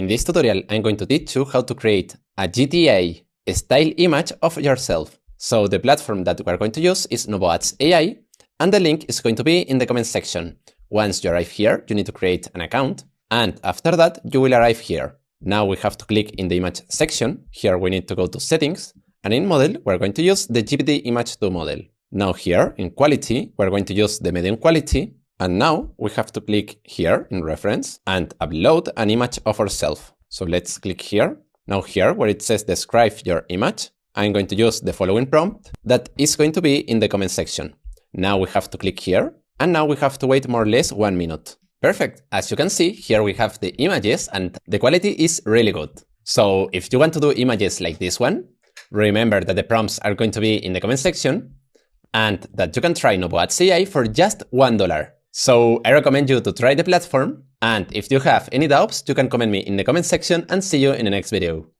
In this tutorial, I'm going to teach you how to create a GTA style image of yourself. So the platform that we are going to use is novoads.ai, and the link is going to be in the comment section. Once you arrive here, you need to create an account, and after that, you will arrive here. Now we have to click in the image section. Here we need to go to settings, and in model, we're going to use the GPT Image 2 model. Now here in quality, we're going to use the medium quality. And now we have to click here in reference and upload an image of ourselves. So let's click here. Now here where it says describe your image, I'm going to use the following prompt that is going to be in the comment section. Now we have to click here, and now we have to wait more or less 1 minute. Perfect. As you can see, here we have the images and the quality is really good. So if you want to do images like this one, remember that the prompts are going to be in the comment section and that you can try novoads.ai for just $1. So I recommend you to try the platform, and if you have any doubts, you can comment me in the comment section and see you in the next video.